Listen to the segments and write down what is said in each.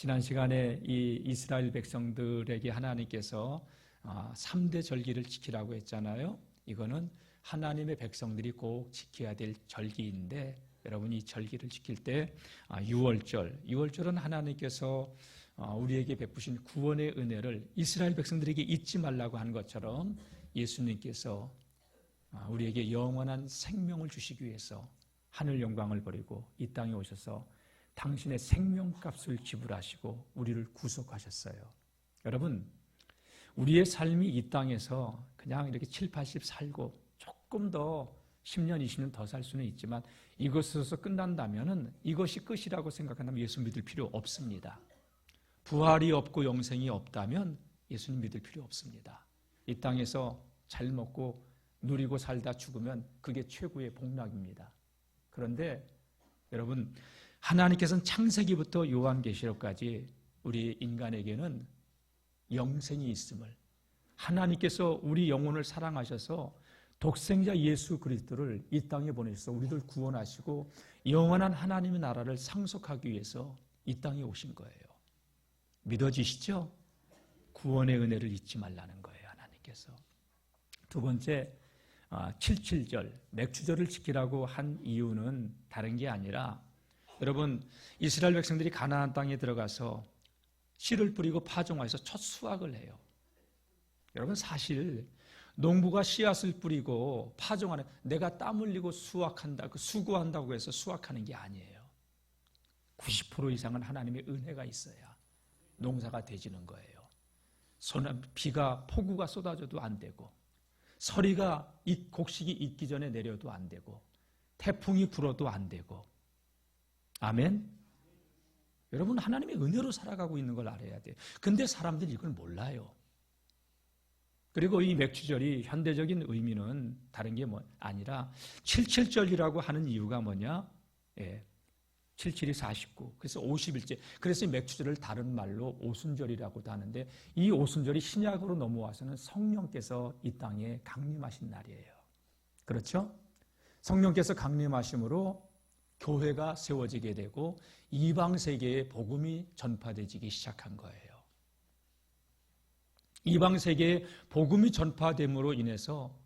지난 시간에 이 이스라엘 백성들에게 하나님께서 3대 절기를 지키라고 했잖아요. 이거는 하나님의 백성들이 꼭 지켜야 될 절기인데, 여러분 이 절기를 지킬 때 유월절은 하나님께서 우리에게 베푸신 구원의 은혜를 이스라엘 백성들에게 잊지 말라고 한 것처럼 예수님께서 우리에게 영원한 생명을 주시기 위해서 하늘 영광을 버리고 이 땅에 오셔서 당신의 생명값을 지불하시고 우리를 구속하셨어요. 여러분, 우리의 삶이 이 땅에서 그냥 이렇게 7, 80 살고 조금 더 10년, 20년 더 살 수는 있지만 이것에서 끝난다면 이것이 끝이라고 생각한다면 예수 믿을 필요 없습니다. 부활이 없고 영생이 없다면 예수님 믿을 필요 없습니다. 이 땅에서 잘 먹고 누리고 살다 죽으면 그게 최고의 복락입니다. 그런데 여러분, 하나님께서는 창세기부터 요한계시록까지 우리 인간에게는 영생이 있음을, 하나님께서 우리 영혼을 사랑하셔서 독생자 예수 그리스도를 이 땅에 보내셔서 우리들 구원하시고 영원한 하나님의 나라를 상속하기 위해서 이 땅에 오신 거예요. 믿어지시죠? 구원의 은혜를 잊지 말라는 거예요, 하나님께서. 두 번째, 77절, 맥주절을 지키라고 한 이유는 다른 게 아니라, 여러분, 이스라엘 백성들이 가나안 땅에 들어가서 씨를 뿌리고 파종하여서 첫 수확을 해요. 여러분, 사실 농부가 씨앗을 뿌리고 파종하는, 내가 땀 흘리고 수확한다, 수고한다고 해서 수확하는 게 아니에요. 90% 이상은 하나님의 은혜가 있어야 농사가 되지는 거예요. 비가, 폭우가 쏟아져도 안 되고, 서리가 곡식이 익기 전에 내려도 안 되고, 태풍이 불어도 안 되고. 아멘? 여러분, 하나님의 은혜로 살아가고 있는 걸 알아야 돼요. 근데 사람들이 이걸 몰라요. 그리고 이 맥주절이 현대적인 의미는 다른 게 아니라 77절이라고 하는 이유가 뭐냐? 77이 49, 그래서 50일째. 그래서 이 맥주절을 다른 말로 오순절이라고도 하는데, 이 오순절이 신약으로 넘어와서는 성령께서 이 땅에 강림하신 날이에요. 그렇죠? 성령께서 강림하심으로 교회가 세워지게 되고 이방 세계에 복음이 전파되기 시작한 거예요. 이방 세계에 복음이 전파됨으로 인해서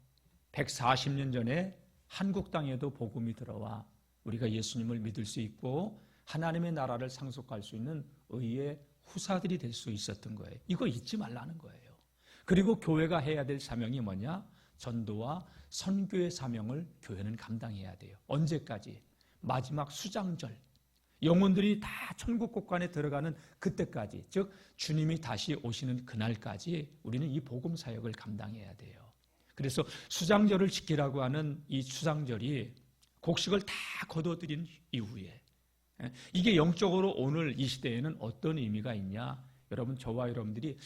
140년 전에 한국 땅에도 복음이 들어와 우리가 예수님을 믿을 수 있고 하나님의 나라를 상속할 수 있는 의의 후사들이 될 수 있었던 거예요. 이거 잊지 말라는 거예요. 그리고 교회가 해야 될 사명이 뭐냐? 전도와 선교의 사명을 교회는 감당해야 돼요. 언제까지? 마지막 수장절, 영혼들이 다 천국 곳간에 들어가는 그때까지, 즉 주님이 다시 오시는 그날까지 우리는 이 복음 사역을 감당해야 돼요. 그래서 수장절을 지키라고 하는 이 수장절이 곡식을 다 거둬들인 이후에, 이게 영적으로 오늘 이 시대에는 어떤 의미가 있냐? 여러분, 저와 여러분들이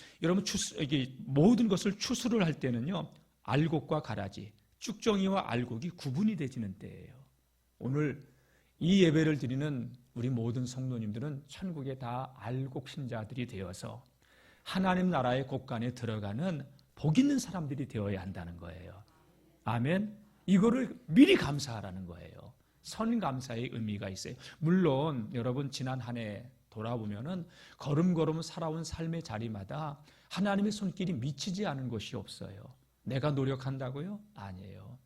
모든 것을 추수를 할 때는요, 알곡과 가라지, 쭉정이와 알곡이 구분이 되지는 때예요. 오늘 이 예배를 드리는 우리 모든 성도님들은 천국에 다 알곡 신자들이 되어서 하나님 나라의 곳간에 들어가는 복 있는 사람들이 되어야 한다는 거예요. 아멘. 이거를 미리 감사하라는 거예요. 선감사의 의미가 있어요. 물론 여러분, 지난 한 해 돌아보면은 걸음걸음 살아온 삶의 자리마다 하나님의 손길이 미치지 않은 것이 없어요. 내가 노력한다고요? 아니에요.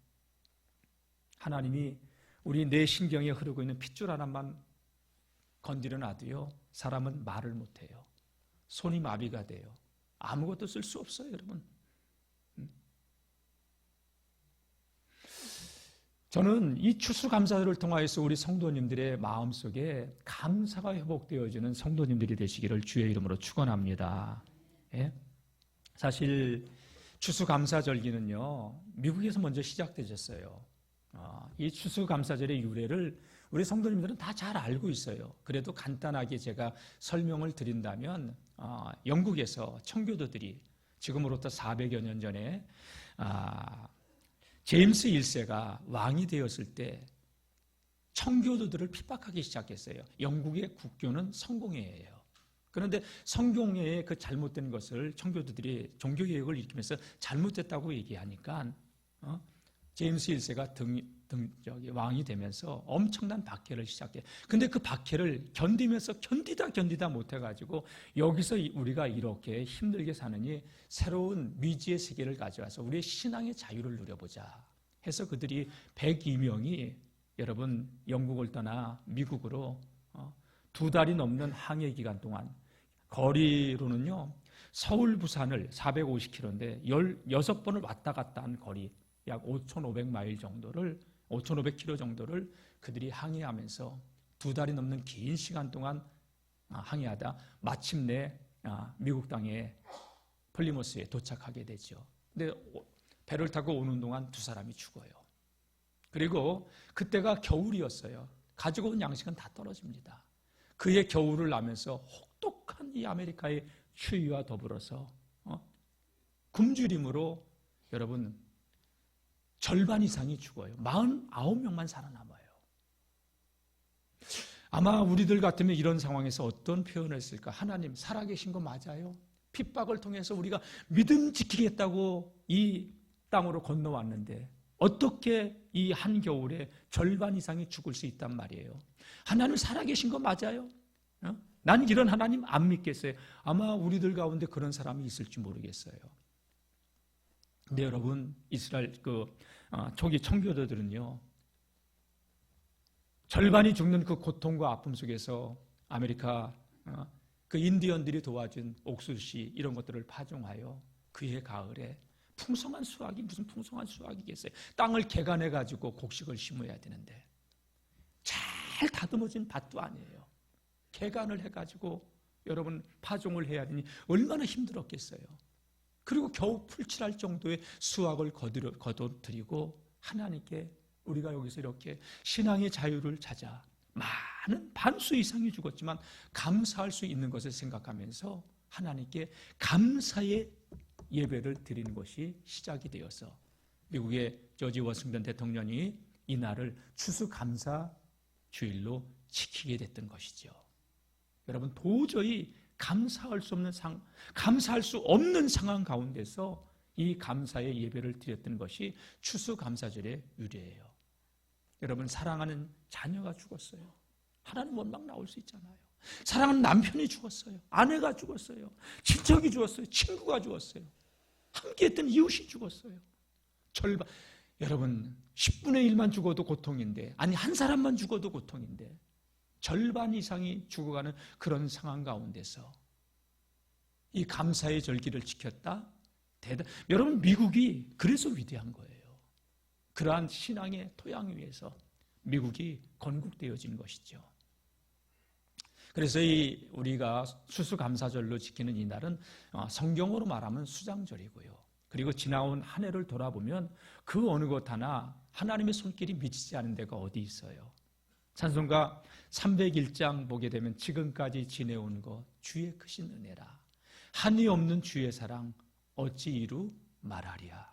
하나님이 우리 내 신경에 흐르고 있는 핏줄 하나만 건드려 놔도요, 사람은 말을 못해요. 손이 마비가 돼요. 아무것도 쓸 수 없어요, 여러분. 저는 이 추수감사절을 통하여서 우리 성도님들의 마음속에 감사가 회복되어지는 성도님들이 되시기를 주의 이름으로 축원합니다. 예? 사실 추수감사절기는요, 미국에서 먼저 시작되셨어요. 이 추수감사절의 유래를 우리 성도님들은 다 잘 알고 있어요. 그래도 간단하게 제가 설명을 드린다면, 영국에서 청교도들이 지금으로부터 400여 년 전에 제임스 1세가 왕이 되었을 때 청교도들을 핍박하기 시작했어요. 영국의 국교는 성공회예요. 그런데 성공회의 그 잘못된 것을 청교도들이 종교개혁을 일으키면서 잘못됐다고 얘기하니까 제임스 1세가 왕이 되면서 엄청난 박해를 시작해. 근데 그 박해를 견디면서 견디다 못해가지고 여기서 우리가 이렇게 힘들게 사느니 새로운 미지의 세계를 가져와서 우리의 신앙의 자유를 누려보자 해서 그들이 102명이 여러분 영국을 떠나 미국으로 2달이 넘는 항해 기간 동안 거리로는요 서울 부산을 450km인데 16번을 왔다 갔다 한 거리 약 5,500마일 정도를 5,500km 정도를 그들이 항해하면서 2달이 넘는 긴 시간 동안 항해하다 마침내 미국 땅의 플리머스에 도착하게 되죠. 근데 배를 타고 오는 동안 2사람이 죽어요. 그리고 그때가 겨울이었어요. 가지고 온 양식은 다 떨어집니다. 그의 겨울을 나면서 혹독한 이 아메리카의 추위와 더불어서 굶주림으로 여러분 절반 이상이 죽어요. 49명만 살아남아요. 아마 우리들 같으면 이런 상황에서 어떤 표현을 했을까? 하나님 살아계신 거 맞아요? 핍박을 통해서 우리가 믿음 지키겠다고 이 땅으로 건너왔는데 어떻게 이 한겨울에 절반 이상이 죽을 수 있단 말이에요. 하나님 살아계신 거 맞아요? 난 이런 하나님 안 믿겠어요. 아마 우리들 가운데 그런 사람이 있을지 모르겠어요. 근데 여러분 이스라엘 초기 청교도들은요 절반이 죽는 그 고통과 아픔 속에서 아메리카 그 인디언들이 도와준 옥수수 이런 것들을 파종하여 그해 가을에 풍성한 수확이 무슨 풍성한 수확이겠어요. 땅을 개간해 가지고 곡식을 심어야 되는데 잘 다듬어진 밭도 아니에요. 개간을 해가지고 여러분 파종을 해야 되니 얼마나 힘들었겠어요. 그리고 겨우 풀칠할 정도의 수확을 거둬들이고 하나님께 우리가 여기서 이렇게 신앙의 자유를 찾아 많은 반수 이상이 죽었지만 감사할 수 있는 것을 생각하면서 하나님께 감사의 예배를 드리는 것이 시작이 되어서 미국의 조지 워싱턴 대통령이 이 날을 추수감사 주일로 지키게 됐던 것이죠. 여러분 도저히 감사할 수 없는 상황 가운데서 이 감사의 예배를 드렸던 것이 추수감사절의 유래예요. 여러분 사랑하는 자녀가 죽었어요. 하나님 원망 나올 수 있잖아요. 사랑하는 남편이 죽었어요. 아내가 죽었어요. 친척이 죽었어요. 친구가 죽었어요. 함께했던 이웃이 죽었어요. 절반. 여러분 10분의 1만 죽어도 고통인데 아니 한 사람만 죽어도 고통인데 절반 이상이 죽어가는 그런 상황 가운데서 이 감사의 절기를 지켰다. 여러분 미국이 그래서 위대한 거예요. 그러한 신앙의 토양 위에서 미국이 건국되어진 것이죠. 그래서 우리가 추수감사절로 지키는 이 날은 성경으로 말하면 수장절이고요. 그리고 지나온 한 해를 돌아보면 그 어느 것 하나 하나님의 손길이 미치지 않은 데가 어디 있어요. 찬송가 301장 보게 되면 지금까지 지내온 것 주의 크신 은혜라 한이 없는 주의 사랑 어찌 이루 말하랴.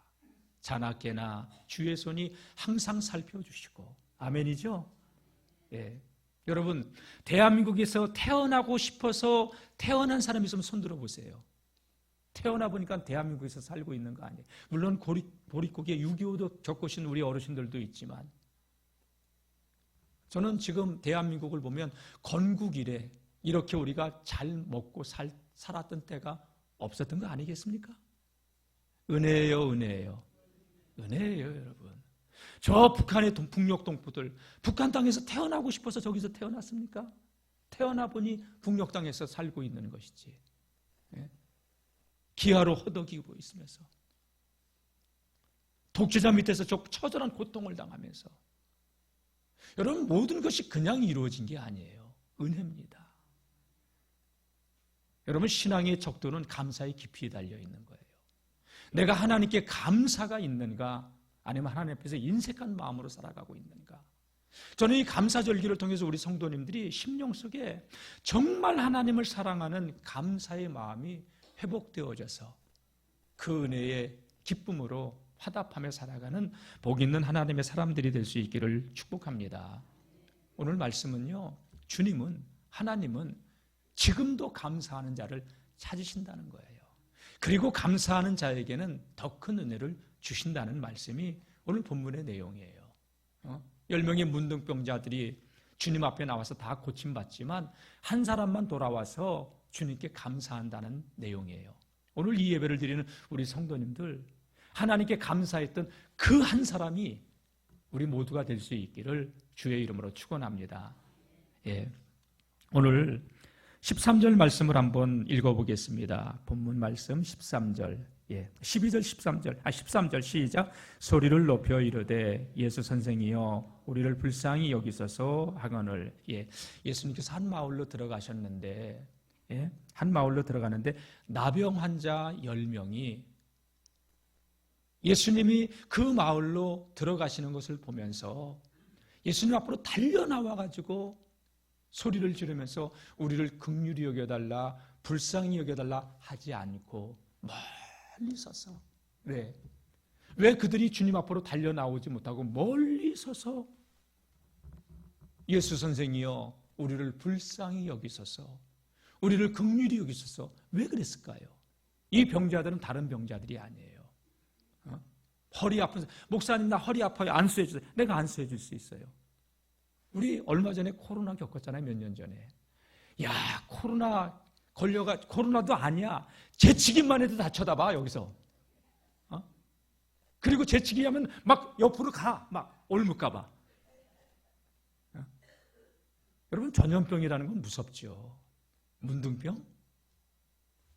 자나깨나 주의 손이 항상 살펴주시고 아멘이죠? 예. 여러분 대한민국에서 태어나고 싶어서 태어난 사람이 있으면 손 들어보세요. 태어나 보니까 대한민국에서 살고 있는 거 아니에요. 물론 보릿고개 6.25도 겪으신 우리 어르신들도 있지만 저는 지금 대한민국을 보면 건국 이래 이렇게 우리가 잘 먹고 살았던 때가 없었던 거 아니겠습니까? 은혜예요, 은혜예요. 은혜예요, 여러분. 저 북한의 북녘 동포들, 북한 땅에서 태어나고 싶어서 저기서 태어났습니까? 태어나 보니 북녘 땅에서 살고 있는 것이지. 예? 기아로 허덕이고 있으면서 독재자 밑에서 처절한 고통을 당하면서 여러분 모든 것이 그냥 이루어진 게 아니에요. 은혜입니다. 여러분 신앙의 척도는 감사의 깊이에 달려있는 거예요. 내가 하나님께 감사가 있는가 아니면 하나님 앞에서 인색한 마음으로 살아가고 있는가. 저는 이 감사절기를 통해서 우리 성도님들이 심령 속에 정말 하나님을 사랑하는 감사의 마음이 회복되어져서 그 은혜의 기쁨으로 화답하며 살아가는 복 있는 하나님의 사람들이 될 수 있기를 축복합니다. 오늘 말씀은요, 하나님은 지금도 감사하는 자를 찾으신다는 거예요. 그리고 감사하는 자에게는 더 큰 은혜를 주신다는 말씀이 오늘 본문의 내용이에요. 10명의 문둥병자들이 주님 앞에 나와서 다 고침받지만 한 사람만 돌아와서 주님께 감사한다는 내용이에요. 오늘 이 예배를 드리는 우리 성도님들, 하나님께 감사했던 그 한 사람이 우리 모두가 될 수 있기를 주의 이름으로 축원합니다. 예. 오늘 13절 말씀을 한번 읽어보겠습니다. 본문 말씀 13절. 예. 12절, 13절 시작. 소리를 높여 이르되 예수 선생이여 우리를 불쌍히 여기소서 하거늘. 예. 예수님께서 한 마을로 들어가셨는데, 예. 한 마을로 들어가는데 나병 환자 10명이 예수님이 그 마을로 들어가시는 것을 보면서 예수님 앞으로 달려나와가지고 소리를 지르면서 우리를 긍휼히 여겨달라, 불쌍히 여겨달라 하지 않고 멀리 서서, 왜 그들이 주님 앞으로 달려나오지 못하고 멀리 서서 예수 선생이여 우리를 불쌍히 여기소서, 우리를 긍휼히 여기소서, 왜 그랬을까요? 이 병자들은 다른 병자들이 아니에요. 허리 아픈, 목사님 나 허리 아파요, 안수해 주세요. 내가 안수해 줄 수 있어요. 우리 얼마 전에 코로나 겪었잖아요. 몇 년 전에. 야, 코로나도 아니야. 재치기만 해도 다 쳐다봐 여기서. 그리고 재치기 하면 막 옆으로 가, 막 올무까 봐. 여러분, 전염병이라는 건 무섭죠. 문둥병,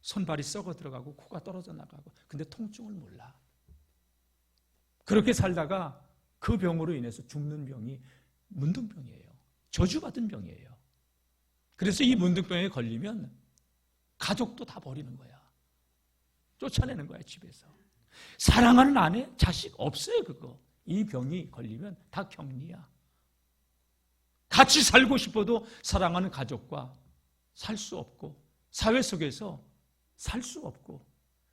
손발이 썩어 들어가고 코가 떨어져 나가고, 근데 통증을 몰라. 그렇게 살다가 그 병으로 인해서 죽는 병이 문둥병이에요. 저주받은 병이에요. 그래서 이 문둥병에 걸리면 가족도 다 버리는 거야. 쫓아내는 거야, 집에서. 사랑하는 아내, 자식 없어요, 그거. 이 병이 걸리면 다 격리야. 같이 살고 싶어도 사랑하는 가족과 살 수 없고, 사회 속에서 살 수 없고,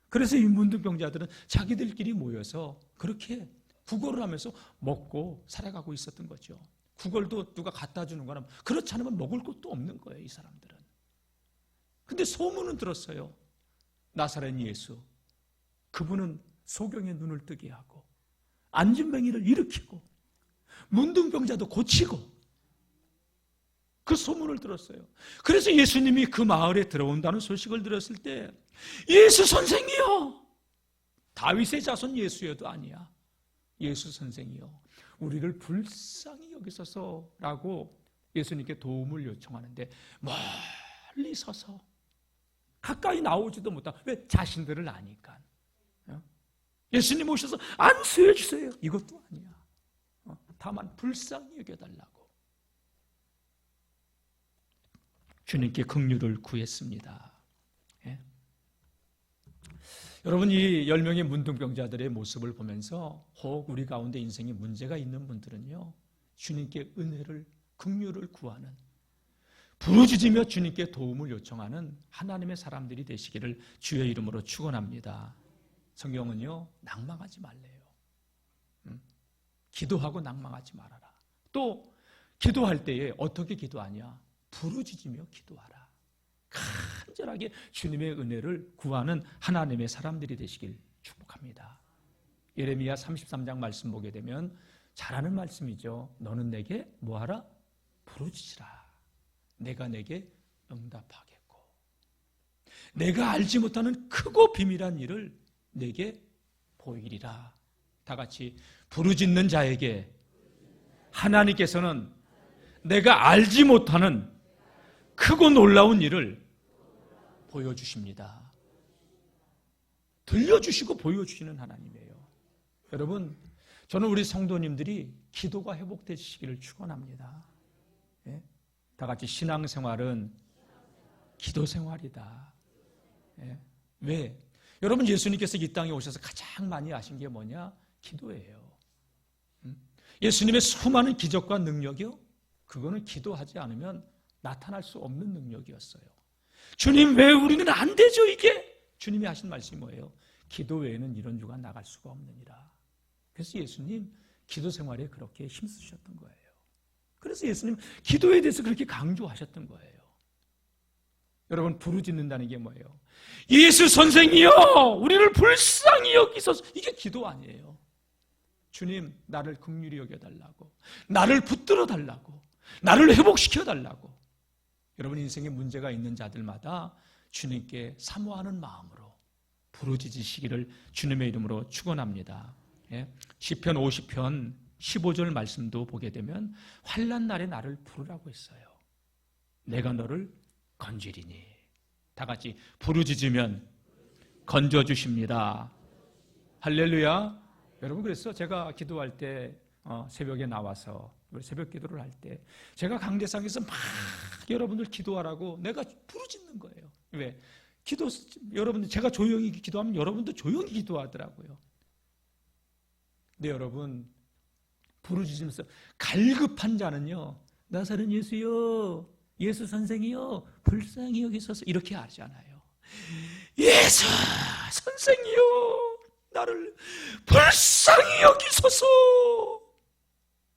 그래서 이 문둥병자들은 자기들끼리 모여서 그렇게 구걸을 하면서 먹고 살아가고 있었던 거죠. 구걸도 누가 갖다 주는 거나 그렇지 않으면 먹을 것도 없는 거예요, 이 사람들은. 근데 소문은 들었어요. 나사렛 예수, 그분은 소경의 눈을 뜨게 하고 안진뱅이를 일으키고 문둥병자도 고치고, 그 소문을 들었어요. 그래서 예수님이 그 마을에 들어온다는 소식을 들었을 때 예수 선생이요, 다윗의 자손 예수여도 아니야, 예수 선생이요 우리를 불쌍히 여기소서라고 예수님께 도움을 요청하는데 멀리 서서 가까이 나오지도 못하고, 왜? 자신들을 아니까. 예수님 오셔서 안수해 주세요, 이것도 아니야. 다만 불쌍히 여겨달라고 주님께 긍휼을 구했습니다. 예? 여러분, 이 10명의 문둥병자들의 모습을 보면서 혹 우리 가운데 인생에 문제가 있는 분들은요, 주님께 은혜를, 긍휼을 구하는, 부르짖으며 주님께 도움을 요청하는 하나님의 사람들이 되시기를 주의 이름으로 축원합니다. 성경은요, 낭망하지 말래요. 기도하고 낭망하지 말아라. 또 기도할 때에 어떻게 기도하냐? 부르짖으며 기도하라. 간절하게 주님의 은혜를 구하는 하나님의 사람들이 되시길 축복합니다. 예레미야 33장 말씀 보게 되면 잘하는 말씀이죠. 너는 내게 뭐하라? 부르짖으라. 내가 내게 응답하겠고, 내가 알지 못하는 크고 비밀한 일을 내게 보이리라. 다 같이, 부르짖는 자에게 하나님께서는 내가 알지 못하는 크고 놀라운 일을 보여주십니다. 들려주시고 보여주시는 하나님이에요. 여러분, 저는 우리 성도님들이 기도가 회복되시기를 축원합니다. 예? 다 같이, 신앙생활은 기도생활이다. 예? 왜? 여러분, 예수님께서 이 땅에 오셔서 가장 많이 하신 게 뭐냐? 기도예요. 예수님의 수많은 기적과 능력이요, 그거는 기도하지 않으면 나타날 수 없는 능력이었어요. 주님, 왜 우리는 안 되죠, 이게? 주님이 하신 말씀이 뭐예요? 기도 외에는 이런 주가 나갈 수가 없느니라. 그래서 예수님 기도 생활에 그렇게 힘쓰셨던 거예요. 그래서 예수님 기도에 대해서 그렇게 강조하셨던 거예요. 여러분, 부르짖는다는 게 뭐예요? 예수 선생이여 우리를 불쌍히 여기소서. 이게 기도 아니에요. 주님, 나를 긍휼히 여겨달라고, 나를 붙들어 달라고, 나를 회복시켜 달라고. 여러분 인생에 문제가 있는 자들마다 주님께 사모하는 마음으로 부르짖으시기를 주님의 이름으로 축원합니다. 시편 50편 15절 말씀도 보게 되면 환난 날에 나를 부르라고 했어요. 내가 너를 건지리니. 다 같이 부르짖으면 건져주십니다. 할렐루야. 여러분, 그래서 제가 기도할 때 새벽에 나와서 새벽 기도를 할 때 제가 강대상에서 막 여러분들 기도하라고 내가 부르짖는 거예요. 왜? 여러분들 제가 조용히 기도하면 여러분도 조용히 기도하더라고요. 근데 여러분, 부르짖으면서 갈급한 자는요, 나사렛 예수여, 예수 선생이여, 불쌍히 여기소서, 이렇게 하잖아요. 예수 선생이여, 나를 불쌍히 여기소서.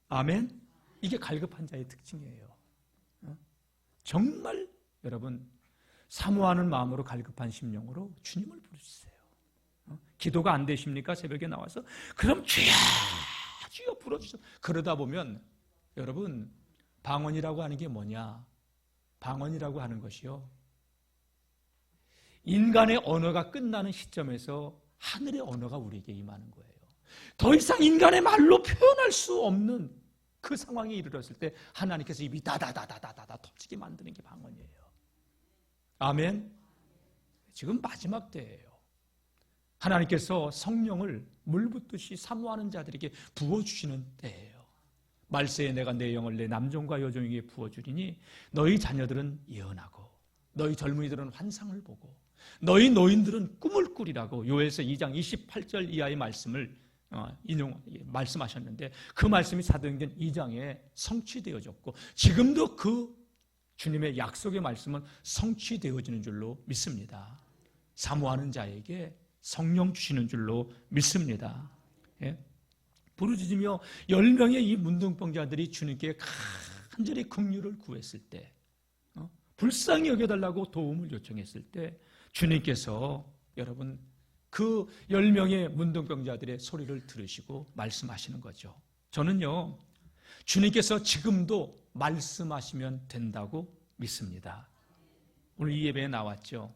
아멘. 이게 갈급한 자의 특징이에요. 정말 여러분, 사모하는 마음으로 갈급한 심령으로 주님을 부르짖으세요. 기도가 안 되십니까? 새벽에 나와서 그럼 주여 주여 불어주세요. 그러다 보면 여러분, 방언이라고 하는 게 뭐냐? 방언이라고 하는 것이요, 인간의 언어가 끝나는 시점에서 하늘의 언어가 우리에게 임하는 거예요. 더 이상 인간의 말로 표현할 수 없는 그 상황에 이르렀을 때 하나님께서 입이 다다다다다다 터지게 만드는 게 방언이에요. 아멘. 지금 마지막 때예요. 하나님께서 성령을 물붓듯이 사모하는 자들에게 부어주시는 때예요. 말세에 내가 내 영을 내 남종과 여종에게 부어주리니 너희 자녀들은 예언하고 너희 젊은이들은 환상을 보고 너희 노인들은 꿈을 꾸리라고 요엘서 2장 28절 이하의 말씀을 말씀하셨는데, 그 말씀이 사도행전 2장에 성취되어졌고 지금도 그 주님의 약속의 말씀은 성취되어지는 줄로 믿습니다. 사모하는 자에게 성령 주시는 줄로 믿습니다. 부르짖으며 10명의 이 문둥병자들이 주님께 간절히 긍휼을 구했을 때, 불쌍히 여겨달라고 도움을 요청했을 때 주님께서 여러분 그 10명의 문둥병자들의 소리를 들으시고 말씀하시는 거죠. 저는요, 주님께서 지금도 말씀하시면 된다고 믿습니다. 오늘 이 예배에 나왔죠.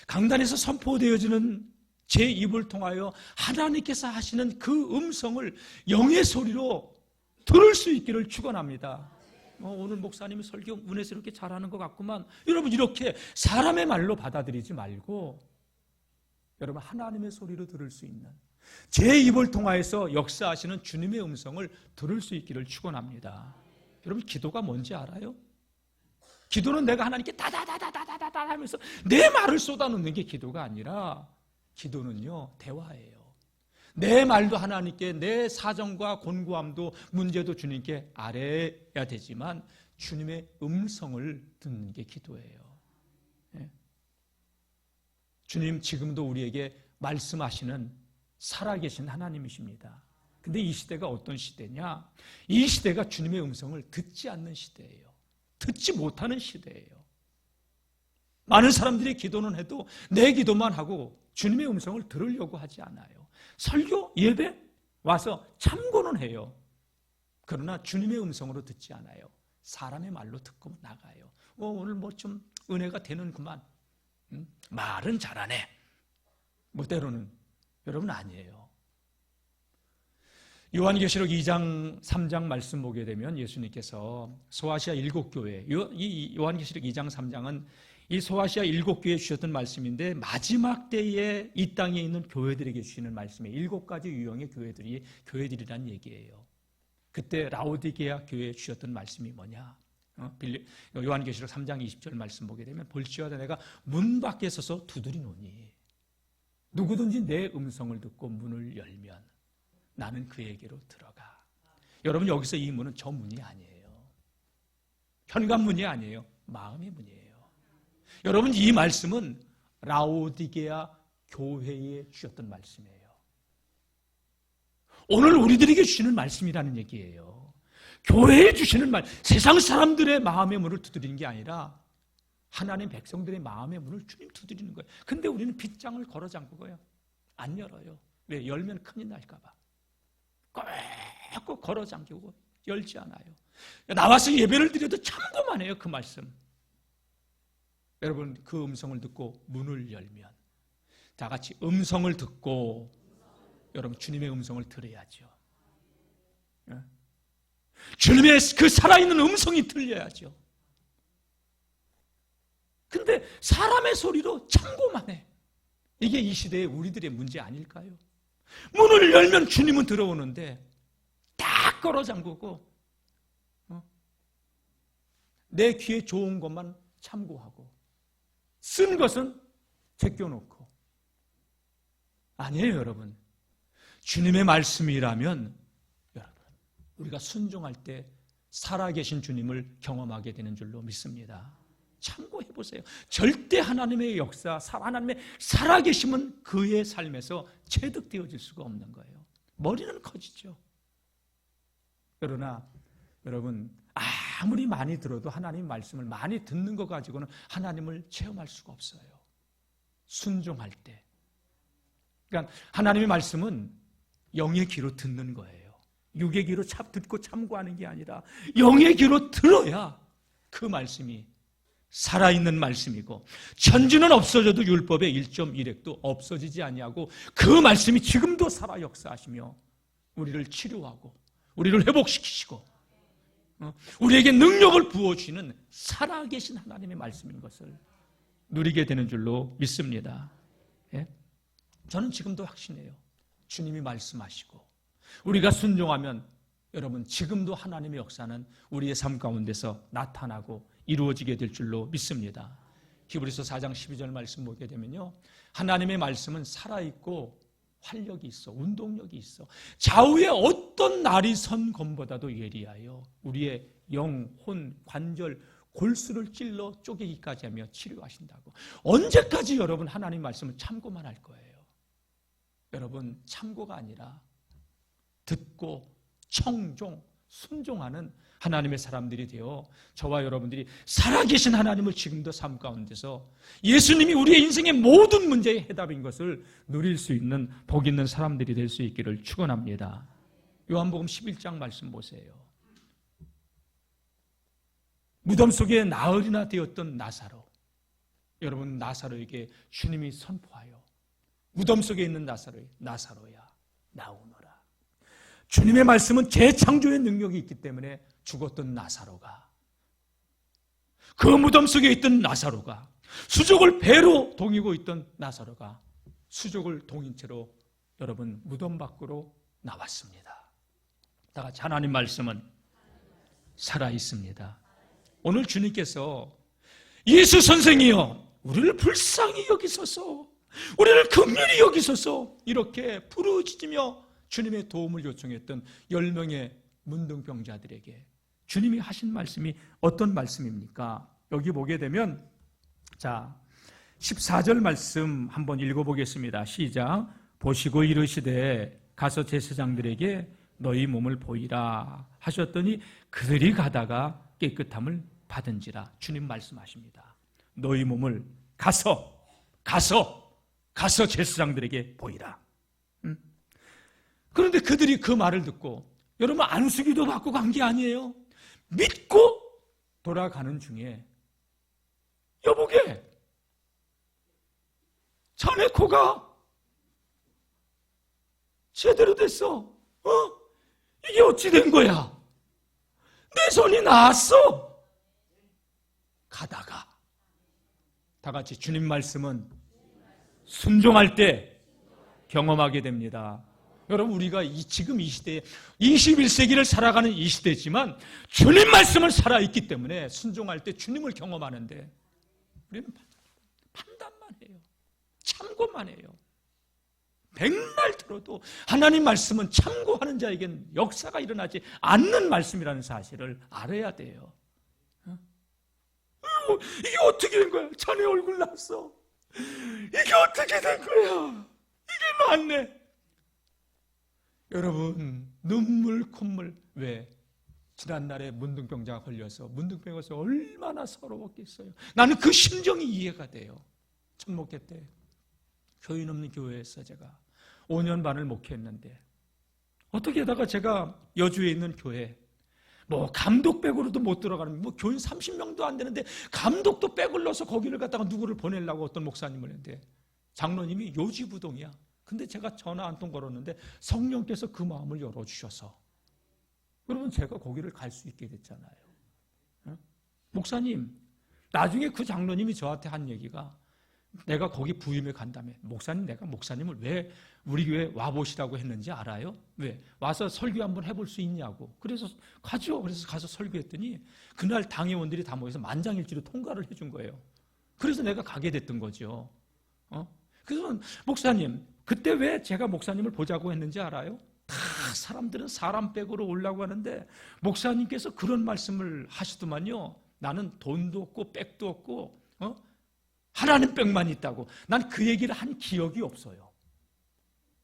강단에서 선포되어지는 제 입을 통하여 하나님께서 하시는 그 음성을 영의 소리로 들을 수 있기를 축원합니다. 오늘 목사님이 설교 은혜스럽게 잘하는 것 같구만. 여러분, 이렇게 사람의 말로 받아들이지 말고 여러분, 하나님의 소리로 들을 수 있는, 제 입을 통하여서 역사하시는 주님의 음성을 들을 수 있기를 축원합니다. 여러분, 기도가 뭔지 알아요? 기도는 내가 하나님께 다다다다다다다 하면서 내 말을 쏟아놓는 게 기도가 아니라, 기도는요, 대화예요. 내 말도 하나님께, 내 사정과 곤고함도 문제도 주님께 아뢰야 되지만 주님의 음성을 듣는 게 기도예요. 주님 지금도 우리에게 말씀하시는 살아계신 하나님이십니다. 근데 이 시대가 어떤 시대냐? 이 시대가 주님의 음성을 듣지 않는 시대예요. 듣지 못하는 시대예요. 많은 사람들이 기도는 해도 내 기도만 하고 주님의 음성을 들으려고 하지 않아요. 설교, 예배 와서 참고는 해요. 그러나 주님의 음성으로 듣지 않아요. 사람의 말로 듣고 나가요. 오늘 뭐 좀 은혜가 되는구만. 말은 잘하네. 뭐 때로는. 여러분, 아니에요. 요한계시록 2장 3장 말씀 보게 되면 예수님께서 소아시아 7교회, 이 요한계시록 2장 3장은 이 소아시아 7교회에 주셨던 말씀인데, 마지막 때에 이 땅에 있는 교회들에게 주시는 말씀이에요. 7가지 유형의 교회들이란 얘기예요. 그때 라오디게아 교회에 주셨던 말씀이 뭐냐? 요한계시록 3장 20절 말씀 보게 되면, 볼지어다 내가 문 밖에 서서 두드리노니 누구든지 내 음성을 듣고 문을 열면 나는 그에게로 들어가. 여러분, 여기서 이 문은 저 문이 아니에요. 현관문이 아니에요. 마음의 문이에요. 여러분, 이 말씀은 라오디게아 교회에 주셨던 말씀이에요. 오늘 우리들에게 주시는 말씀이라는 얘기예요. 교회에 주시는 말, 세상 사람들의 마음의 문을 두드리는 게 아니라 하나님 백성들의 마음의 문을 주님 두드리는 거예요. 근데 우리는 빗장을 걸어 잠그고요, 안 열어요. 왜? 열면 큰일 날까 봐. 꼭 걸어 잠기고 열지 않아요. 나와서 예배를 드려도 참고만 해요. 그 말씀. 여러분, 그 음성을 듣고 문을 열면 다 같이 음성을 듣고 여러분 주님의 음성을 들어야죠. 주님의 그 살아있는 음성이 들려야죠. 근데 사람의 소리로 참고만 해. 이게 이 시대의 우리들의 문제 아닐까요? 문을 열면 주님은 들어오는데 딱 걸어 잠그고 내 귀에 좋은 것만 참고하고 쓴 것은 제껴놓고. 아니에요, 여러분. 주님의 말씀이라면 여러분, 우리가 순종할 때 살아계신 주님을 경험하게 되는 줄로 믿습니다. 참고해 보세요. 절대 하나님의 역사, 하나님의 살아계심은 그의 삶에서 체득되어질 수가 없는 거예요. 머리는 커지죠. 그러나 여러분, 아무리 많이 들어도 하나님 말씀을 많이 듣는 것 가지고는 하나님을 체험할 수가 없어요. 순종할 때. 그러니까 하나님의 말씀은 영의 귀로 듣는 거예요. 육의 귀로 듣고 참고하는 게 아니라 영의 귀로 들어야 그 말씀이 살아있는 말씀이고, 천지는 없어져도 율법의 1.1획도 없어지지 아니하고 그 말씀이 지금도 살아 역사하시며 우리를 치료하고 우리를 회복시키시고 우리에게 능력을 부어주시는 살아계신 하나님의 말씀인 것을 누리게 되는 줄로 믿습니다. 예? 저는 지금도 확신해요. 주님이 말씀하시고 우리가 순종하면 여러분 지금도 하나님의 역사는 우리의 삶 가운데서 나타나고 이루어지게 될 줄로 믿습니다. 히브리서 4장 12절 말씀 보게 되면요, 하나님의 말씀은 살아있고 활력이 있어, 운동력이 있어, 좌우에 어떤 날이 선 검보다도 예리하여 우리의 영, 혼, 관절, 골수를 찔러 쪼개기까지 하며 치료하신다고. 언제까지 여러분 하나님 말씀을 참고만 할 거예요? 여러분, 참고가 아니라 듣고 청종, 순종하는 하나님의 사람들이 되어 저와 여러분들이 살아계신 하나님을 지금도 삶 가운데서 예수님이 우리의 인생의 모든 문제의 해답인 것을 누릴 수 있는 복 있는 사람들이 될 수 있기를 축원합니다. 요한복음 11장 말씀 보세요. 무덤 속에 나흘이나 되었던 나사로, 여러분 나사로에게 주님이 선포하여 무덤 속에 있는 나사로야 나오너라. 주님의 말씀은 재창조의 능력이 있기 때문에 죽었던 나사로가, 그 무덤 속에 있던 나사로가, 수족을 배로 동이고 있던 나사로가 수족을 동인 채로 여러분 무덤 밖으로 나왔습니다. 다 같이 하나님 말씀은 살아있습니다. 오늘 주님께서 예수 선생이여 우리를 불쌍히 여기소서, 우리를 긍휼히 여기소서 이렇게 부르짖으며 주님의 도움을 요청했던 10명의 문둥병자들에게 주님이 하신 말씀이 어떤 말씀입니까? 여기 보게 되면 자 14절 말씀 한번 읽어보겠습니다. 시작. 보시고 이르시되 가서 제사장들에게 너희 몸을 보이라 하셨더니 그들이 가다가 깨끗함을 받은지라. 주님 말씀하십니다. 너희 몸을 가서 제사장들에게 보이라. 그런데 그들이 그 말을 듣고 여러분 안수기도 받고 간 게 아니에요. 믿고 돌아가는 중에 여보게 자네 코가 제대로 됐어. 이게 어찌 된 거야? 내 손이 나았어. 가다가 다 같이 주님 말씀은 순종할 때 경험하게 됩니다. 여러분 우리가 지금 이 시대에 21세기를 살아가는 이 시대지만 주님 말씀은 살아있기 때문에 순종할 때 주님을 경험하는데 우리는 판단만 해요. 참고만 해요. 백날 들어도 하나님 말씀은 참고하는 자에겐 역사가 일어나지 않는 말씀이라는 사실을 알아야 돼요. 이게 어떻게 된 거야? 자네 얼굴 났어. 이게 어떻게 된 거야? 이게 맞네. 여러분 눈물 콧물. 왜? 지난날에 문둥병자가 걸려서 문둥병에서 얼마나 서러웠겠어요. 나는 그 심정이 이해가 돼요. 천목회 때 교인 없는 교회에서 제가 5년 반을 목회했는데 어떻게다가 제가 여주에 있는 교회, 뭐 감독 백으로도 못 들어가는, 뭐 교인 30명도 안 되는데 감독도 백을 넣어서 거기를 갖다가 누구를 보내려고 어떤 목사님을 했는데 장로님이 요지부동이야. 근데 제가 전화 한 통 걸었는데 성령께서 그 마음을 열어주셔서 그러면 제가 거기를 갈 수 있게 됐잖아요. 목사님, 나중에 그 장로님이 저한테 한 얘기가, 내가 거기 부임에 간다며, 목사님, 내가 목사님을 왜 우리 교회 와보시라고 했는지 알아요? 왜? 와서 설교 한번 해볼 수 있냐고. 그래서 가죠. 그래서 가서 설교했더니 그날 당회원들이 다 모여서 만장일치로 통과를 해준 거예요. 그래서 내가 가게 됐던 거죠. 그래서 목사님, 그때 왜 제가 목사님을 보자고 했는지 알아요? 다 사람들은 사람 백으로 오려고 하는데 목사님께서 그런 말씀을 하시더만요. 나는 돈도 없고 백도 없고 하나님 백만 있다고. 난 그 얘기를 한 기억이 없어요.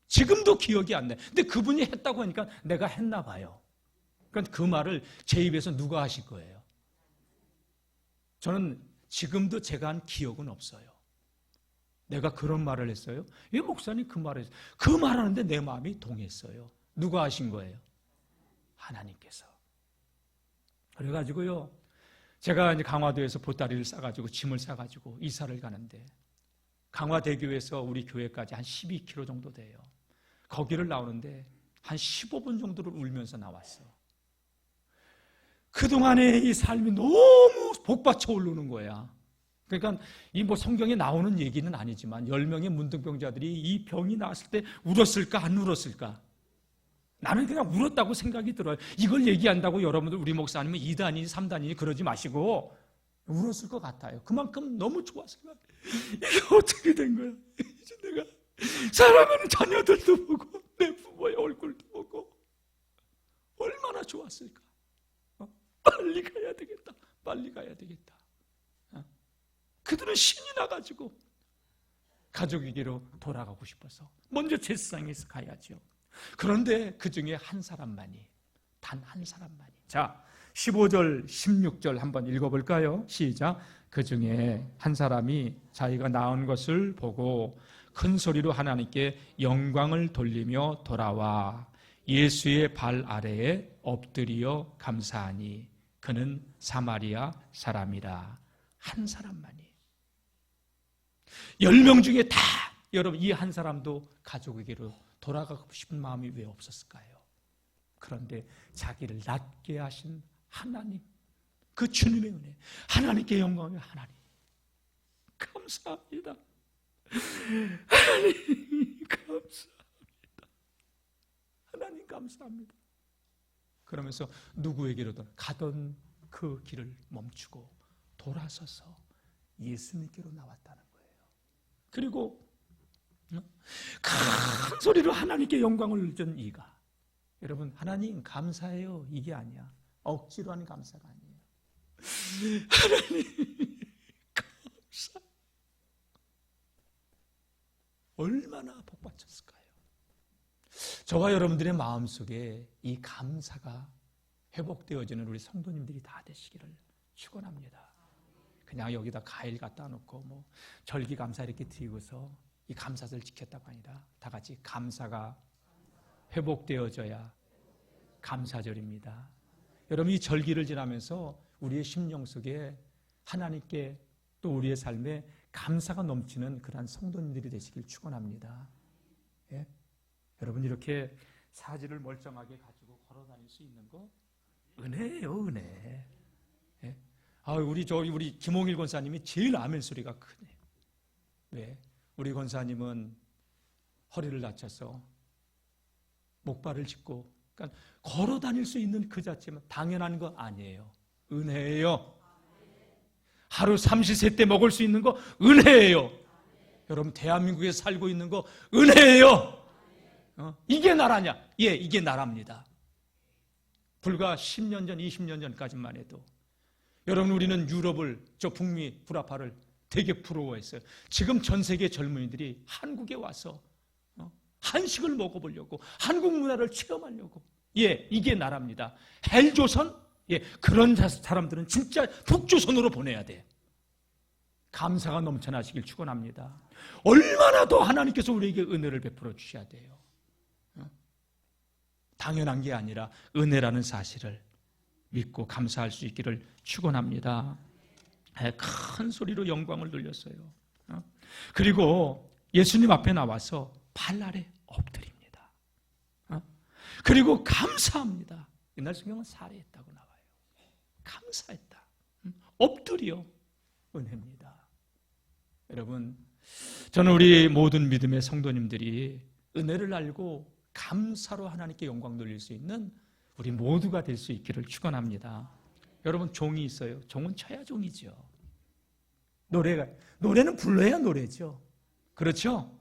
지금도 기억이 안 나요. 근데 그분이 했다고 하니까 내가 했나 봐요. 그러니까 그 말을 제 입에서 누가 하실 거예요? 저는 지금도 제가 한 기억은 없어요. 내가 그런 말을 했어요? 예, 목사님 그 말을 했어요. 그 말하는데 내 마음이 동했어요. 누가 하신 거예요? 하나님께서. 그래가지고요, 제가 이제 강화도에서 보따리를 싸가지고 짐을 싸가지고 이사를 가는데 강화대교에서 우리 교회까지 한 12km 정도 돼요. 거기를 나오는데 한 15분 정도를 울면서 나왔어. 그동안의 이 삶이 너무 복받쳐 오르는 거야. 그러니까 이 뭐 성경에 나오는 얘기는 아니지만 10명의 문둥병자들이 이 병이 나왔을 때 울었을까 안 울었을까? 나는 그냥 울었다고 생각이 들어요. 이걸 얘기한다고 여러분들 우리 목사님은 2단이니 3단이니 그러지 마시고 울었을 것 같아요. 그만큼 너무 좋았을 것 같아요. 이게 어떻게 된 거야? 이제 내가 사랑하는 자녀들도 보고 내 부모의 얼굴도 보고 얼마나 좋았을까? 빨리 가야 되겠다. 빨리 가야 되겠다. 그들은 신이 나가지고 가족에게로 돌아가고 싶어서 먼저 제사장에서 가야죠. 그런데 그 중에 한 사람만이, 단 한 사람만이. 자, 15절, 16절 한번 읽어볼까요? 시작. 그 중에 한 사람이 자기가 낳은 것을 보고 큰 소리로 하나님께 영광을 돌리며 돌아와 예수의 발 아래에 엎드려 감사하니 그는 사마리아 사람이라. 한 사람만이. 10명 중에 다 여러분 이 한 사람도 가족에게로 돌아가고 싶은 마음이 왜 없었을까요? 그런데 자기를 낫게 하신 하나님, 그 주님의 은혜, 하나님께 영광을. 하나님 감사합니다. 하나님 감사합니다. 하나님 감사합니다. 그러면서 누구에게로든 가던 그 길을 멈추고 돌아서서 예수님께로 나왔다는 거예요. 그리고 큰 소리로 하나님께 영광을 준 이가, 여러분 하나님 감사해요 이게 아니야. 억지로 하는 감사가 아니에요. 하나님 감사. 얼마나 복받쳤을까요? 저와 여러분들의 마음속에 이 감사가 회복되어지는 우리 성도님들이 다 되시기를 축원합니다. 그냥 여기다 과일 갖다 놓고 뭐 절기감사 이렇게 드리고서 이 감사절 지켰다고 아니라 다 같이 감사가 회복되어져야 감사절입니다. 여러분 이 절기를 지나면서 우리의 심령 속에 하나님께 또 우리의 삶에 감사가 넘치는 그러한 성도님들이 되시길 축원합니다. 예? 여러분 이렇게 사지를 멀쩡하게 가지고 걸어 다닐 수 있는 거 은혜예요, 은혜. 예? 우리 김홍일 권사님이 제일 아멘 소리가 크네. 왜? 우리 권사님은 허리를 다쳐서 목발을 짚고, 그러니까 걸어 다닐 수 있는 그 자체만 당연한 거 아니에요. 은혜예요. 하루 삼시세 때 먹을 수 있는 거 은혜예요. 여러분 대한민국에 살고 있는 거 은혜예요. 이게 나라냐? 예, 이게 나라입니다. 불과 10년 전, 20년 전까지만 해도 여러분 우리는 유럽을, 저 북미 불아파를 되게 부러워했어요. 지금 전 세계 젊은이들이 한국에 와서 한식을 먹어보려고, 한국 문화를 체험하려고. 예, 이게 나라입니다. 헬조선? 예, 그런 사람들은 진짜 북조선으로 보내야 돼. 감사가 넘쳐나시길 축원합니다. 얼마나 더 하나님께서 우리에게 은혜를 베풀어 주셔야 돼요. 당연한 게 아니라 은혜라는 사실을 믿고 감사할 수 있기를 축원합니다. 큰 소리로 영광을 돌렸어요. 그리고 예수님 앞에 나와서 발 아래 엎드립니다. 그리고 감사합니다. 옛날 성경은 살해했다고 나와요. 감사했다. 엎드려 은혜입니다. 여러분, 저는 우리 모든 믿음의 성도님들이 은혜를 알고 감사로 하나님께 영광 돌릴 수 있는 우리 모두가 될 수 있기를 축원합니다. 여러분, 종이 있어요. 종은 쳐야 종이죠. 노래는 불러야 노래죠. 그렇죠?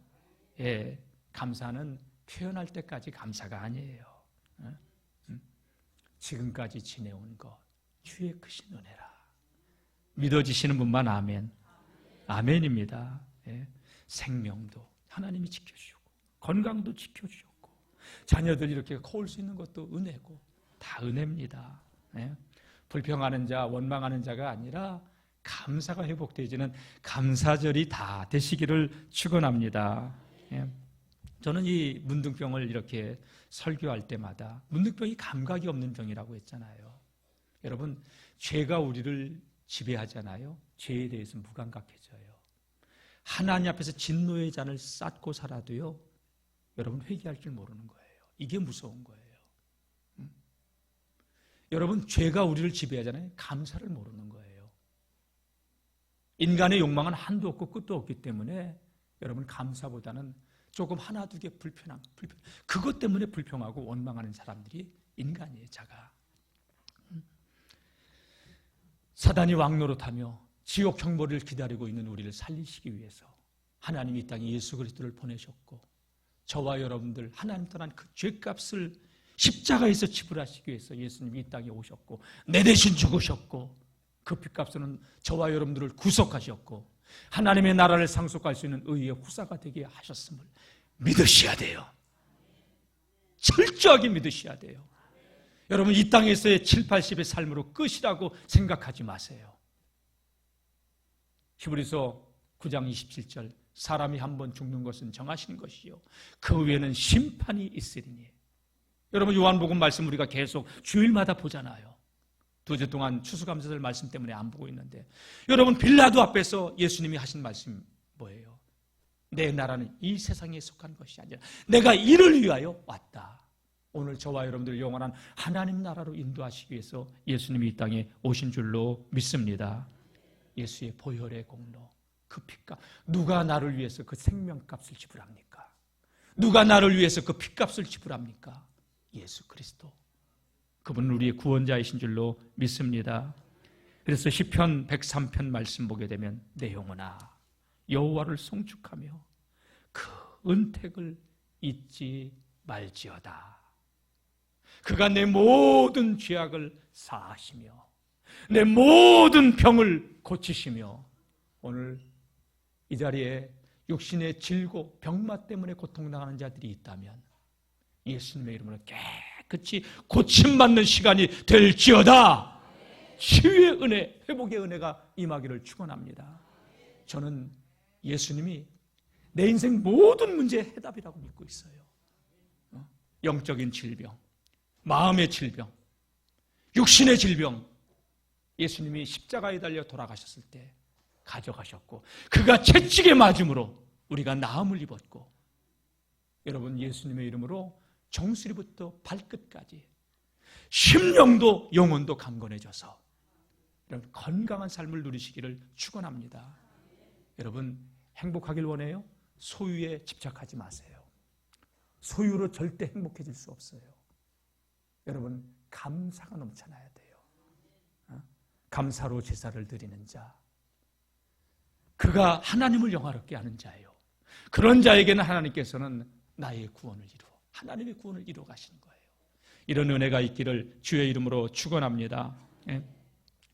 예, 감사는 표현할 때까지 감사가 아니에요. 지금까지 지내온 것 주의 크신 은혜라. 믿어지시는 분만 아멘. 아멘입니다. 예, 생명도 하나님이 지켜주셨고, 건강도 지켜주셨고, 자녀들 이렇게 커올 수 있는 것도 은혜고, 다 은혜입니다. 예, 불평하는 자, 원망하는 자가 아니라 감사가 회복되어지는 감사절이 다 되시기를 축원합니다. 예, 저는 이 문둥병을 이렇게 설교할 때마다, 문둥병이 감각이 없는 병이라고 했잖아요. 여러분, 죄가 우리를 지배하잖아요. 죄에 대해서 무감각해져요. 하나님 앞에서 진노의 잔을 쌓고 살아도요, 여러분 회개할 줄 모르는 거예요. 이게 무서운 거예요. 여러분, 죄가 우리를 지배하잖아요. 감사를 모르는 거예요. 인간의 욕망은 한도 없고 끝도 없기 때문에 여러분, 감사보다는 조금 하나 두 개 불편. 그것 때문에 불평하고 원망하는 사람들이 인간이에요. 자가. 사단이 왕노릇하며 지옥 형벌을 기다리고 있는 우리를 살리시기 위해서 하나님이 이 땅에 예수 그리스도를 보내셨고, 저와 여러분들 하나님 떠난 그 죄값을 십자가에서 지불하시기 위해서 예수님이 이 땅에 오셨고, 내 대신 죽으셨고, 그 핏값으로는 저와 여러분들을 구속하셨고, 하나님의 나라를 상속할 수 있는 의의 후사가 되게 하셨음을 믿으셔야 돼요. 철저하게 믿으셔야 돼요. 여러분, 이 땅에서의 7, 80의 삶으로 끝이라고 생각하지 마세요. 히브리서 9장 27절, 사람이 한 번 죽는 것은 정하신 것이요 그 후에는 심판이 있으리니. 여러분, 요한복음 말씀 우리가 계속 주일마다 보잖아요. 2주 동안 추수감사절 말씀 때문에 안 보고 있는데, 여러분, 빌라도 앞에서 예수님이 하신 말씀 뭐예요? 내 나라는 이 세상에 속한 것이 아니라 내가 이를 위하여 왔다. 오늘 저와 여러분들 영원한 하나님 나라로 인도하시기 위해서 예수님이 이 땅에 오신 줄로 믿습니다. 예수의 보혈의 공로, 그 피값, 누가 나를 위해서 그 생명값을 지불합니까? 누가 나를 위해서 그 피값을 지불합니까? 예수 그리스도. 그분은 우리의 구원자이신 줄로 믿습니다. 그래서 시편 103편 말씀 보게 되면, 내 영혼아 여호와를 송축하며 그 은택을 잊지 말지어다. 그가 내 모든 죄악을 사하시며 내 모든 병을 고치시며. 오늘 이 자리에 육신의 질고 병마 때문에 고통당하는 자들이 있다면 예수님의 이름으로 깨끗이 고침받는 시간이 될지어다. 치유의 은혜, 회복의 은혜가 임하기를 축원합니다. 저는 예수님이 내 인생 모든 문제의 해답이라고 믿고 있어요. 영적인 질병, 마음의 질병, 육신의 질병, 예수님이 십자가에 달려 돌아가셨을 때 가져가셨고, 그가 채찍에 맞음으로 우리가 나음을 입었고, 여러분, 예수님의 이름으로 정수리부터 발끝까지 심령도 영혼도 강건해져서 여러분 건강한 삶을 누리시기를 축원합니다. 여러분, 행복하길 원해요? 소유에 집착하지 마세요. 소유로 절대 행복해질 수 없어요. 여러분, 감사가 넘쳐나야 돼요. 감사로 제사를 드리는 자, 그가 하나님을 영화롭게 하는 자예요. 그런 자에게는 하나님께서는 나의 구원을 이루어, 하나님의 구원을 이루어 가시는 거예요. 이런 은혜가 있기를 주의 이름으로 축원합니다. 예.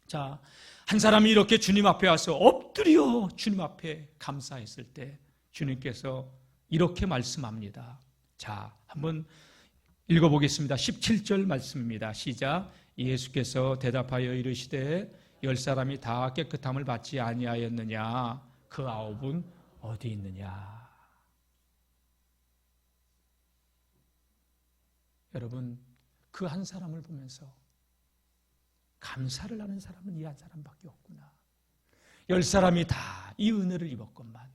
자, 한 사람이 이렇게 주님 앞에 와서 엎드려 주님 앞에 감사했을 때 주님께서 이렇게 말씀합니다. 자, 한번 읽어보겠습니다. 17절 말씀입니다. 시작. 예수께서 대답하여 이르시되 10사람이 다 깨끗함을 받지 아니하였느냐? 그 9은 어디 있느냐? 여러분, 그 한 사람을 보면서 감사를 하는 사람은 이 한 사람밖에 없구나. 10사람이 다 이 은혜를 입었건만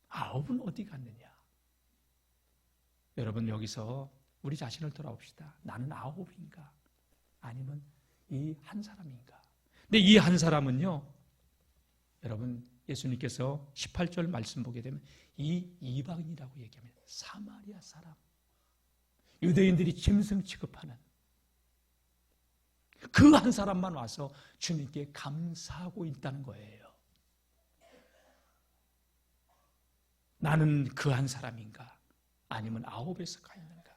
9은 어디 갔느냐. 여러분, 여기서 우리 자신을 돌아봅시다. 나는 9인가? 아니면 이 한 사람인가? 근데 이 한 사람은요, 여러분, 예수님께서 18절 말씀 보게 되면 이 이방인이라고 얘기합니다. 사마리아 사람. 유대인들이 짐승 취급하는 그 한 사람만 와서 주님께 감사하고 있다는 거예요. 나는 그 한 사람인가? 아니면 9에 속하 있는가?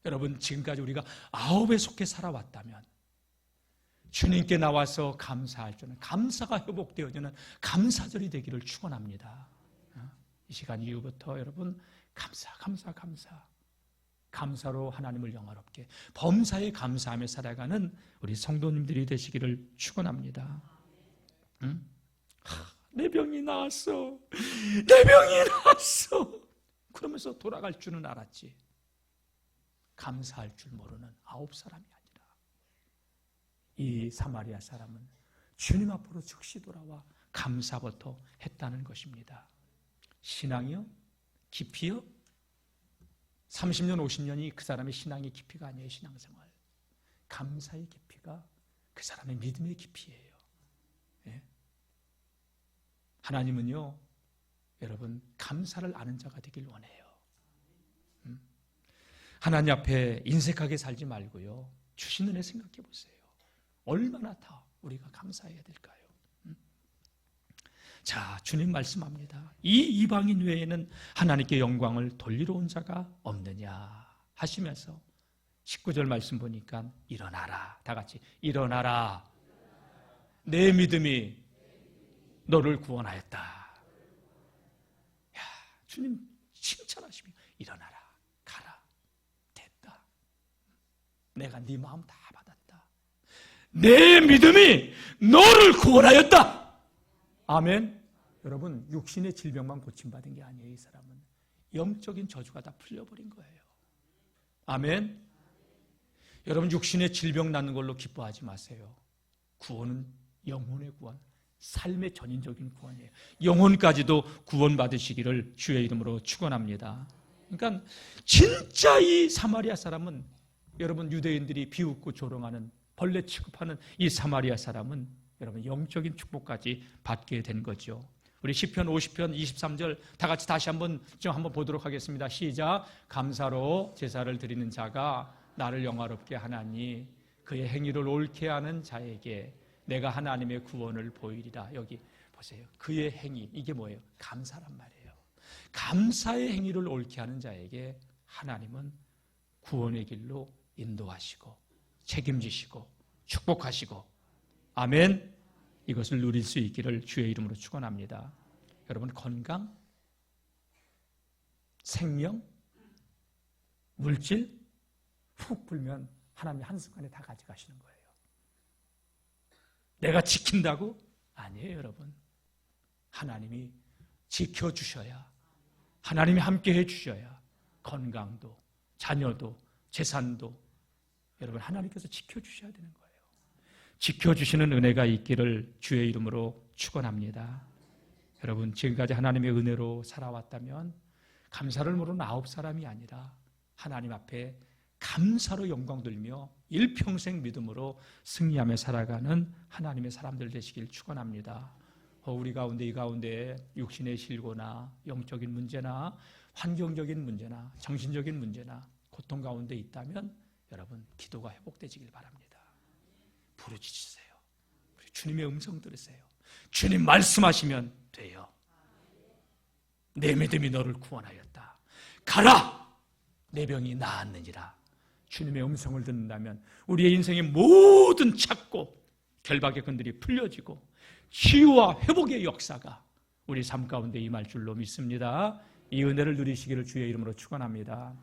여러분, 지금까지 우리가 9에 속해 살아왔다면 주님께 나와서 감사할 줄은, 감사가 회복되어지는 감사절이 되기를 축원합니다. 이 시간 이후부터 여러분 감사로 하나님을 영화롭게 범사에 감사하며 살아가는 우리 성도님들이 되시기를 축원합니다. 응? 내 병이 나았어. 내 병이 나았어. 그러면서 돌아갈 줄은 알았지. 감사할 줄 모르는 9사람이 아니라 이 사마리아 사람은 주님 앞으로 즉시 돌아와 감사부터 했다는 것입니다. 신앙이요? 깊이요? 30년, 50년이 그 사람의 신앙의 깊이가 아니에요. 신앙생활. 감사의 깊이가 그 사람의 믿음의 깊이예요. 예? 하나님은요, 여러분, 감사를 아는 자가 되길 원해요. 하나님 앞에 인색하게 살지 말고요, 주신 은혜 생각해 보세요. 얼마나 더 우리가 감사해야 될까요? 자, 주님 말씀합니다. 이 이방인 외에는 하나님께 영광을 돌리러 온 자가 없느냐 하시면서 19절 말씀 보니까 일어나라. 다 같이 일어나라. 내 믿음이 너를 구원하였다. 야, 주님 칭찬하시며 일어나라. 가라. 됐다. 내가 네 마음 다 받았다. 내 믿음이 너를 구원하였다. 아멘. 여러분, 육신의 질병만 고침받은 게 아니에요. 이 사람은 영적인 저주가 다 풀려버린 거예요. 아멘. 여러분, 육신의 질병 낫는 걸로 기뻐하지 마세요. 구원은 영혼의 구원, 삶의 전인적인 구원이에요. 영혼까지도 구원받으시기를 주의 이름으로 축원합니다. 그러니까 진짜 이 사마리아 사람은, 여러분, 유대인들이 비웃고 조롱하는, 벌레 취급하는 이 사마리아 사람은 여러분 영적인 축복까지 받게 된 거죠. 우리 시편 50편 23절 다 같이 다시 한번 보도록 하겠습니다. 시작. 감사로 제사를 드리는 자가 나를 영화롭게 하나니 그의 행위를 옳게 하는 자에게 내가 하나님의 구원을 보이리라. 여기 보세요. 그의 행위, 이게 뭐예요? 감사란 말이에요. 감사의 행위를 옳게 하는 자에게 하나님은 구원의 길로 인도하시고 책임지시고 축복하시고, 아멘. 이것을 누릴 수 있기를 주의 이름으로 축원합니다. 여러분, 건강, 생명, 물질 훅 불면 하나님이 한순간에 다 가져가시는 거예요. 내가 지킨다고? 아니에요, 여러분. 하나님이 지켜주셔야, 하나님이 함께 해주셔야 건강도, 자녀도, 재산도 여러분 하나님께서 지켜주셔야 되는 거예요. 지켜주시는 은혜가 있기를 주의 이름으로 축원합니다. 여러분, 지금까지 하나님의 은혜로 살아왔다면 감사를 모르는 9사람이 아니라 하나님 앞에 감사로 영광 돌리며 일평생 믿음으로 승리하며 살아가는 하나님의 사람들 되시길 축원합니다. 우리 가운데, 이 가운데 육신의 실고나 영적인 문제나 환경적인 문제나 정신적인 문제나 고통 가운데 있다면 여러분 기도가 회복되시길 바랍니다. 부르짖으세요. 주님의 음성 들으세요. 주님 말씀하시면 돼요. 내 믿음이 너를 구원하였다. 가라! 내 병이 나았느니라. 주님의 음성을 듣는다면 우리의 인생의 모든 찾고 결박의 건들이 풀려지고 치유와 회복의 역사가 우리 삶 가운데 임할 줄로 믿습니다. 이 은혜를 누리시기를 주의 이름으로 축원합니다.